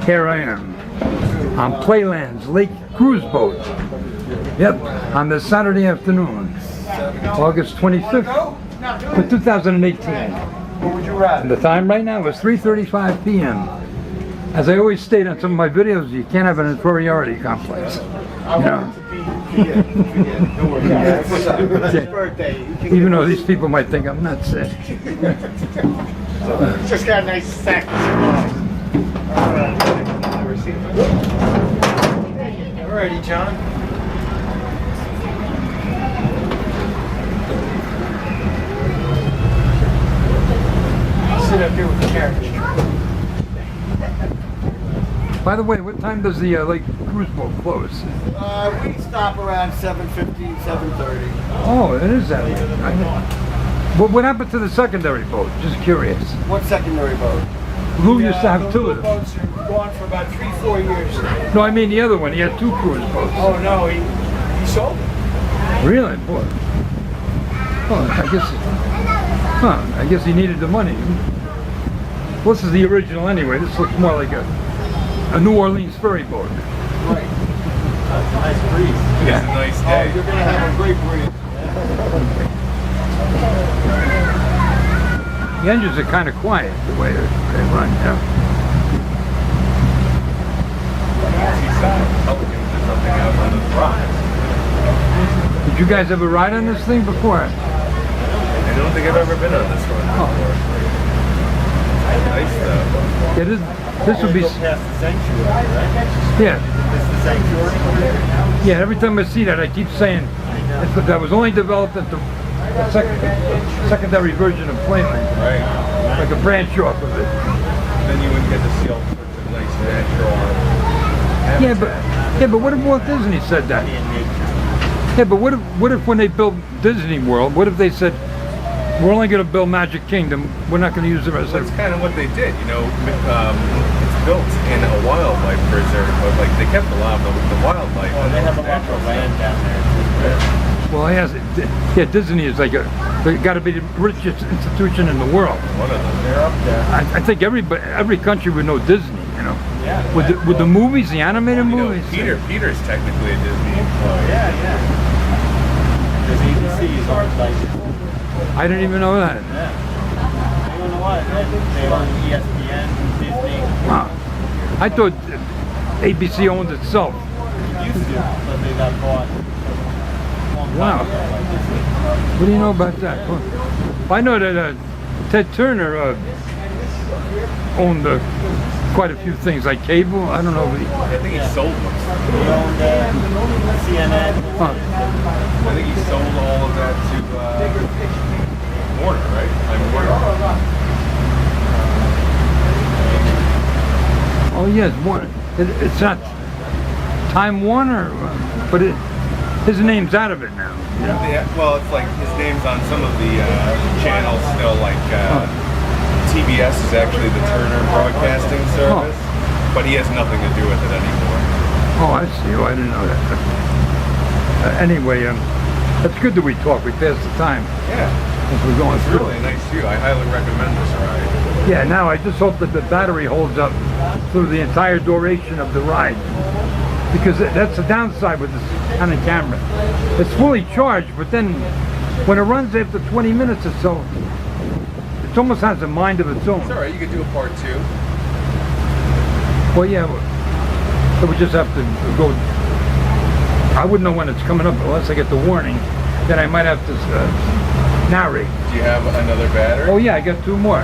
Here I am on Playlands Lake Cruise Boat. Yep, on this Saturday afternoon, August 25th, 2018. What would you rather? And the time right now is 3:35 p.m. As I always state on some of my videos, you can't have an inferiority complex. You know? Don't worry. It's his birthday. Even though these people might think I'm nuts. Just got a nice sack of cigars. Alrighty, John. Sit up here with the carriage. By the way, what time does the Lake Cruise Boat close? We stop around 7:50, 7:30. Oh, it is that late. What happened to the secondary boat? Just curious. What secondary boat? Lou used to have two of them. Boats are gone for about 3-4 years. No, I mean the other one. He had two cruise boats. Oh no, he sold it. Really? Boy. Oh, I guess he needed the money. Well, this is the original anyway. This looks more like a New Orleans ferry boat. Right. That's a nice breeze. It's a nice day. Oh, you're gonna have a great breeze. The engines are kind of quiet the way they run. Yeah. Did you guys ever ride on this thing before? I don't think I've ever been on this one before. Nice though. Yeah, this would be. Past the sanctuary, right? Yeah. This is the sanctuary. Yeah. Every time I see that, I keep saying that was only developed at the secondary version of Playland. Right. Like a branch off of it. Then you wouldn't get to see all sorts of nice natural Yeah, but what if Walt Disney said that? Yeah, but what if when they built Disney World, what if they said, we're only going to build Magic Kingdom, we're not going to use the rest of That's kind of what they did, you know. It's built in a wildlife preserve, but like they kept a lot of the wildlife. Oh, they have a lot of land down there. Well, yeah, Disney is like they got to be the richest institution in the world. One of them. They're up there. I think every country would know Disney, you know. Yeah. With the movies, the animated You know, movies. Peter's technically a Disney. Oh, yeah. Because ABC is on license. I didn't even know that. Yeah. They own a lot. They own ESPN, Disney. Wow. I thought ABC owned itself. Used to, but they got bought. Wow. What do you know about that? Well, I know that Ted Turner owned quite a few things, like cable. I don't know. I think he sold them. He owned CNN. Huh. I think he sold all of that to Warner, right? Like Warner. Oh yes, Warner. It's not Time Warner, but his name's out of it now. Yeah, well, it's like his name's on some of the channels still, like TBS is actually the Turner Broadcasting Service, but he has nothing to do with it anymore. Oh, I see. Oh, I didn't know that. Anyway, it's good that we talk. We pass the time Yeah, as we're going it's through. really a nice view. I highly recommend this ride. Yeah, now I just hope that the battery holds up through the entire duration of the ride. Because that's the downside with this kind of camera. It's fully charged, but then when it runs after 20 minutes or so, it almost has a mind of its own. It's alright, you could do a part 2. Well, yeah, so we just have to go. I wouldn't know when it's coming up unless I get the warning. Then I might have to narrate. Do you have another battery? Oh yeah, I got 2 more.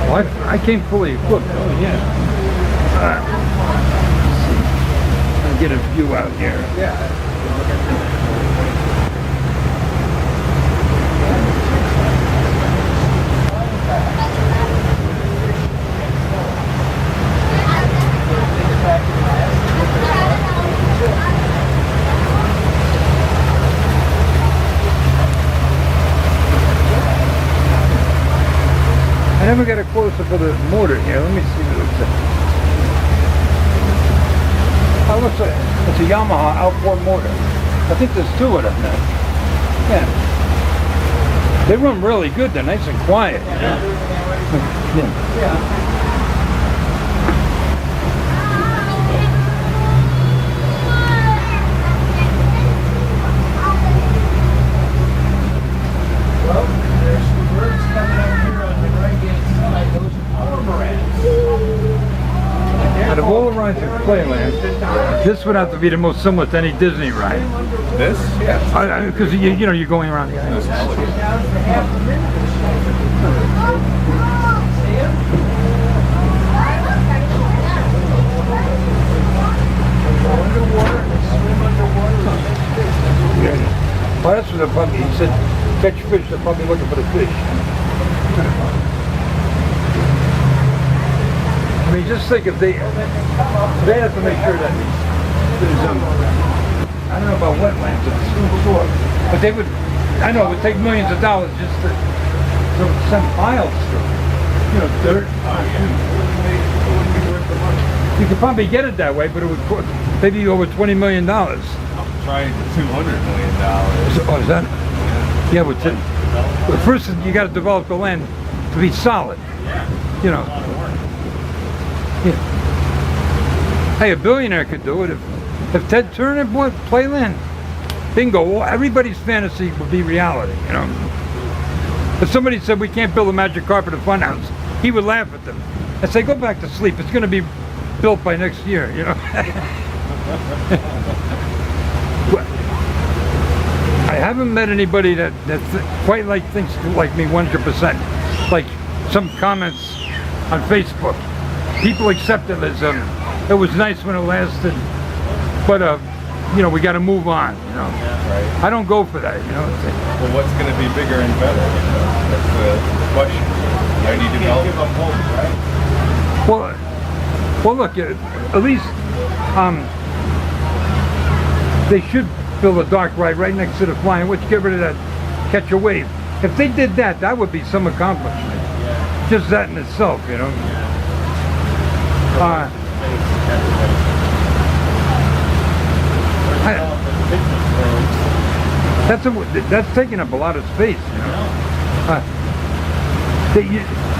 Well, I came fully equipped. Oh yeah. I'll get a view out here. Yeah. I never got a close-up of the motor here. Let me see what it looks like. Oh, it looks like it's a Yamaha outboard motor. I think there's 2 of them now. Yeah. They run really good. They're nice and quiet. Yeah. Playland. This would have to be the most similar to any Disney ride. This? Yeah. Because you know, you're going around the island. Well, that's what they're probably, he said, catch fish, they're probably looking for the fish. I mean, just think if they have to make sure that there's, I don't know about wetlands, it's too short, but they would, I know, it would take millions of dollars just to send piles through, you know, dirt. You could probably get it that way, but it would cost maybe over $20 million. Trying $200 million. Oh, is that? Yeah, but first you got to develop the land to be solid. You know. Yeah. Hey, a billionaire could do it if Ted Turner bought Playland. Bingo! Well, everybody's fantasy would be reality. You know. If somebody said we can't build a magic carpet at Funhouse, he would laugh at them and say, "Go back to sleep. It's going to be built by next year." You know. I haven't met anybody that quite thinks like me 100%. Like some comments on Facebook, people accept it as it was nice when it lasted, but you know, we got to move on. You know, Right. I don't go for that. You know. Well, what's going to be bigger and better? You know, that's the question. How do you develop? Give up hope, right? Well, look. At least they should build a dark ride right next to the flying witch. Get rid of that catch a wave. If they did that, that would be some accomplishment. Yeah. Just that in itself, you know. That's taking up a lot of space, you know.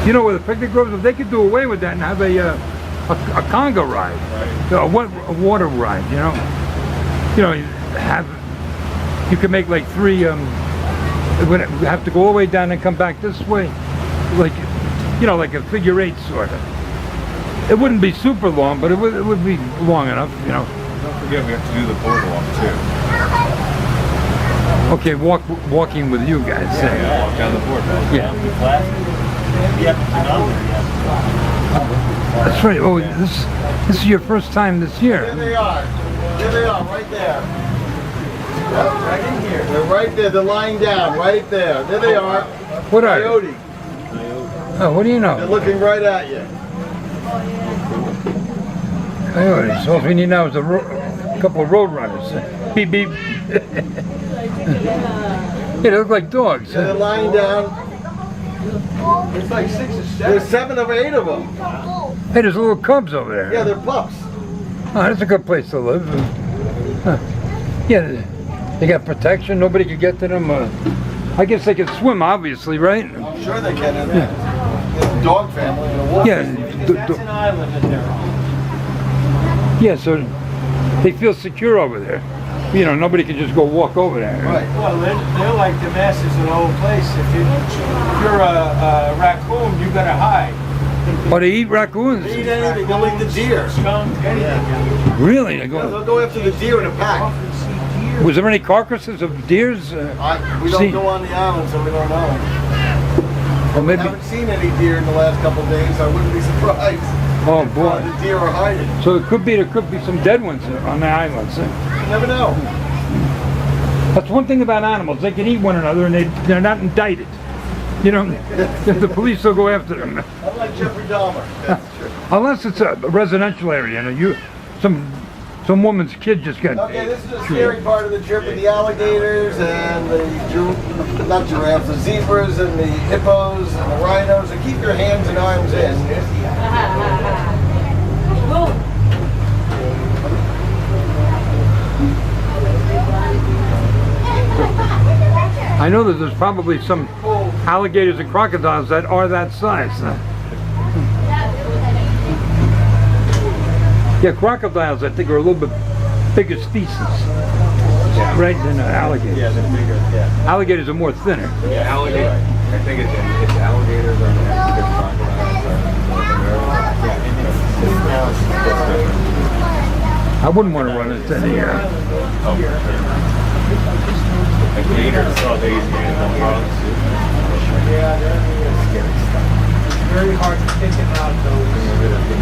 You know, with the picnic groves, if they could do away with that and have a conga ride, a water ride, you know. You know, you could make like 3. Would have to go all the way down and come back this way, like, you know, like a figure 8 sort of. It wouldn't be super long, but it would be long enough, you know. Don't forget we have to do the boardwalk too. Okay, walking with you guys. Yeah, walk down the boardwalk. Yeah. Yeah. That's right. Oh, this is your first time this year. There they are. There they are, right there. Right in here. They're right there. They're lying down, right there. There they are. What are you? Coyote. Oh, what do you They're know? looking right at you. Coyotes. All we need now is a couple of road runners. Beep beep. Yeah, they look like dogs. Yeah, they're lying down. It's like 6 or 7. There's 7 or 8 of them. Hey, there's little cubs over there. Yeah, they're pups. Oh, that's a good place to live. Huh. Yeah, they got protection. Nobody could get to them. I guess they can swim, obviously, right? I'm sure they can. It's a dog family. And a wolf. Yeah. That's an island in there. Yeah, so they feel secure over there. You know, nobody can just go walk over there. Right. Well, they're like the masters of the whole place. If you're a raccoon, you gotta hide. Oh, they eat raccoons? They eat anything. They'll eat the deer. Skunk, anything. Really? They Yeah, go. they'll go after the deer in a pack. Was there any carcasses of deers? We don't See. go on the island, so we don't know. Or We maybe. haven't seen any deer in the last couple of days. I wouldn't be surprised. Oh boy. The deer are hiding. So there could be some dead ones on the islands. You never know. That's one thing about animals. They can eat one another and they're not indicted. You know, the police will go after them. Unlike Jeffrey Dahmer. That's true. Unless it's a residential area, you know, some woman's kid just got. Okay, this is the scary part of the trip with the alligators and the not giraffes, the zebras and the hippos and the rhinos. So keep your hands and arms in. I know that there's probably some alligators and crocodiles that are that size. Yeah, crocodiles I think are a little bit bigger species, right, than alligators. Yeah, they're bigger. Yeah. Alligators are more thinner. Yeah, alligator. I think it's alligators are the crocodiles. wouldn't want to run into any. Like gators, oh, they easy animal frogs. Yeah, it's very hard to pick it out though.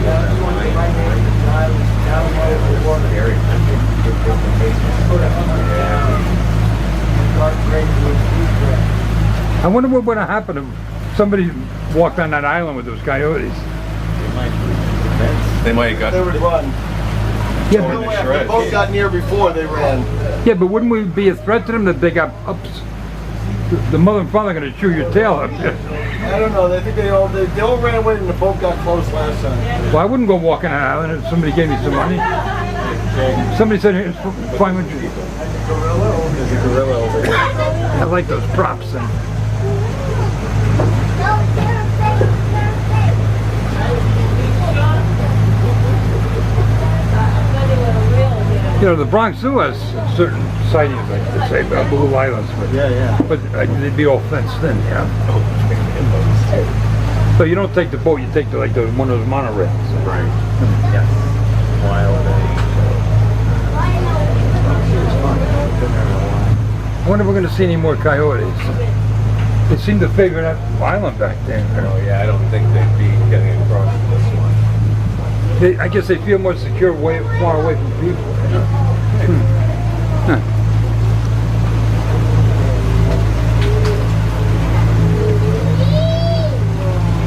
That's one thing I made the drive was down low in the water. Put a hunter down. Dark gray with deep red. I wonder what would have happened if somebody walked on that island with those coyotes. They might have got They would run. Yeah, Torn but, to If shreds. the boat got near before, they ran. yeah, but wouldn't we be a threat to them that they got ups? The mother and father are going to chew your tail up. I don't know. They think they all ran away when the boat got close last time. Well, I wouldn't go walking on an island if somebody gave me some money. Somebody said, here's 500. There's a gorilla over here. I like those props. And you know, the Bronx Zoo has certain sightings, like they say, about Blue Islands, but they'd be all fenced in, yeah. So you don't take the boat, you take one of those monorails. Right. Yeah. I wonder if we're going to see any more coyotes. They seem to favor that island back there. Oh yeah, I don't think they'd be getting across this one. I guess they feel more secure far away from people. Huh.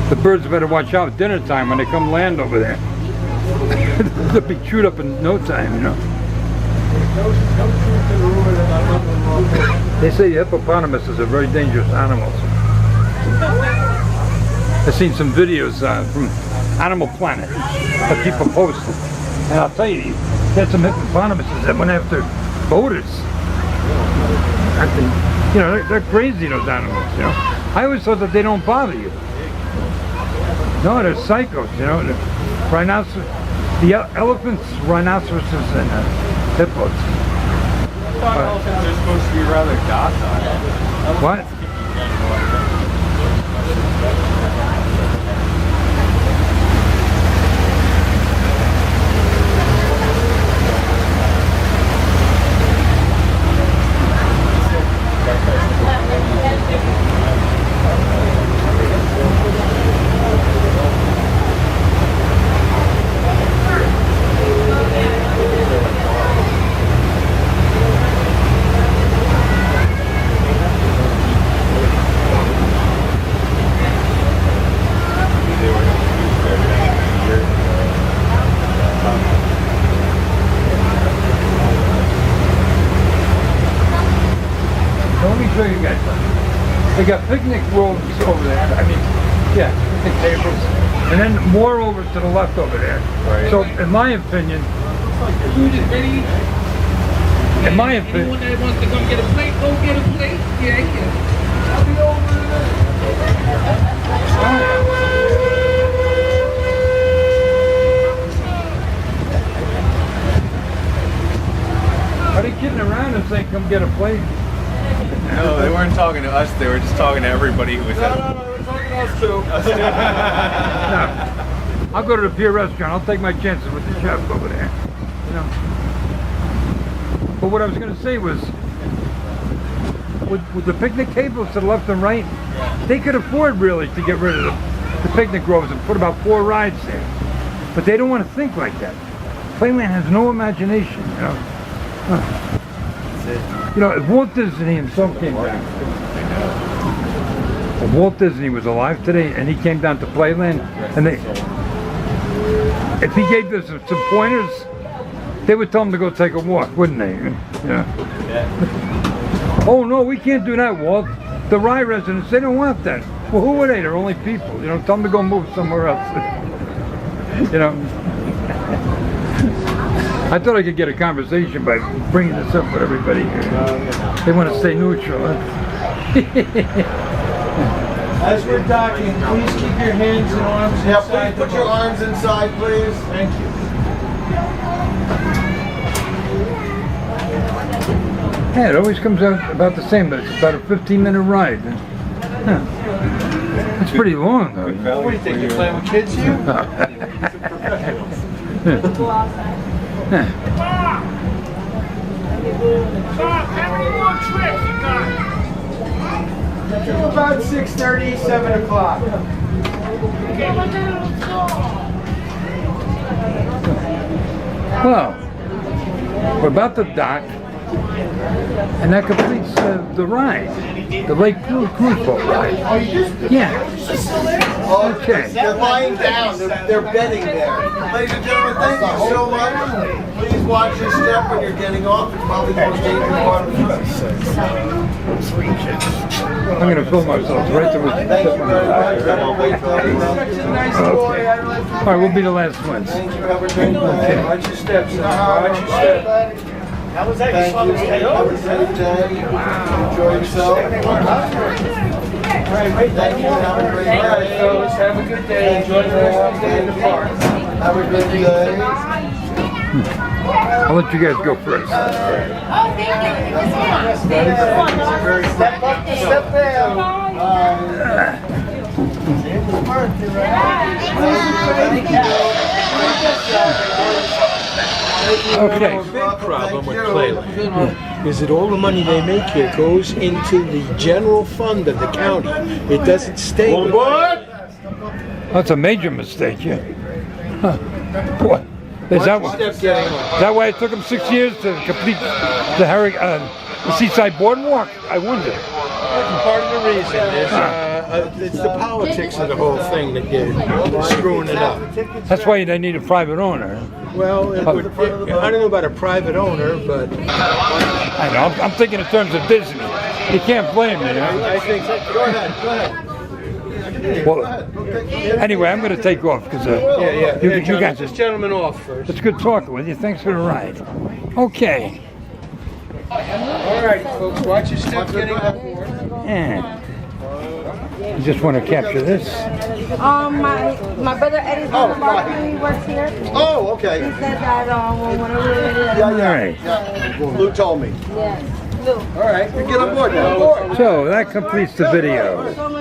The birds better watch out at dinner time when they come land over there. They'll be chewed up in no time, you know. They say hippopotamuses are very dangerous animals. I've seen some videos from Animal Planet that people posted. And I'll tell you, had some hippopotamuses that went after boaters. I think, you know, they're crazy, those animals, you know. I always thought that they don't bother you. No, they're psychos, you know. The elephants, rhinoceroses, and hippos. I thought elephants are supposed to be rather docile. What? Let me show you guys something. They got picnic rows over there. I mean, yeah, picnic tables. And then more over to the left over there. Right. So, in my opinion, Anyone that wants to come get a plate, go get a plate. Yeah. I'll be over are they kidding around and saying, come get a plate? No, they weren't talking to us. They were just talking to everybody who was No, at. no, no. We're talking to us too. No. I'll go to the Pier Restaurant. I'll take my chances with the chef over there. You know. But what I was going to say was, with the picnic tables to the left and right, they could afford really to get rid of the picnic groves and put about 4 rides there. But they don't want to think like that. Playland has no imagination, you know. Huh. You know, if Walt Disney himself came down, if Walt Disney was alive today and he came down to Playland, and if he gave us some pointers, they would tell him to go take a walk, wouldn't they? Yeah. Oh no, we can't do that, Walt. The Rye residents, they don't want that. Well, who are they? They're only people. You know, tell them to go move somewhere else. You know. I thought I could get a conversation by bringing this up with everybody here. They want to stay neutral. Huh? As we're docking, please keep your hands and arms Yeah, inside please the put your boat. arms inside, please. Thank you. Yeah, it always comes out about the same, but it's about a 15-minute ride. Huh. It's pretty long, though. What do you think? You're playing with kids here? Bob, how many more trips you got? About 6:30, 7 o'clock. Well, we're about to dock, and that completes the ride, the Lake Cruise Boat ride. Yeah. Okay. They're lying down. They're bedding there. Ladies and gentlemen, thank you so much. Please watch your step when you're getting off. It's probably the most dangerous part of the trip. I'm going to film myself right there with the Thank tip you on very the much. back. Have a great day. Such a nice boy. Okay. All right, we'll be the last ones. Thank you. Have a great day. Watch your steps, son. Watch your steps. How was that? Thank you. Have a great day. Enjoy yourself. Thank you. Have a great All right, day. fellas, have a good day. Enjoy the rest of the day in the park. Have a good day. I'll let you guys go first. Step up to step down. Okay. Big problem with Clayland is that all the money they make here goes into the general fund of the county. It doesn't stay. with- That's a major mistake, yeah. Huh. Boy, is that, Watch your step getting on. is that why it took them 6 years to complete the Seaside Boardwalk? I wonder. Part of the reason is it's the politics of the whole thing that you're screwing it up. That's why they need a private owner. Well, I don't know about a private owner, but I know. I'm thinking in terms of Disney. You can't blame me. Huh? I think. Go ahead. Go ahead. Well, anyway, I'm going to take off because you guys. This gentleman off first. It's good talking with you. Thanks for the ride. Okay. All right, folks, watch your step getting on board. And you just want to capture this. My brother Eddie's on the market. He works here. Oh, He okay. said that whenever we're ready. All right. Lou told me. Yes. Lou. All right, you get on board now. So that completes the video. So much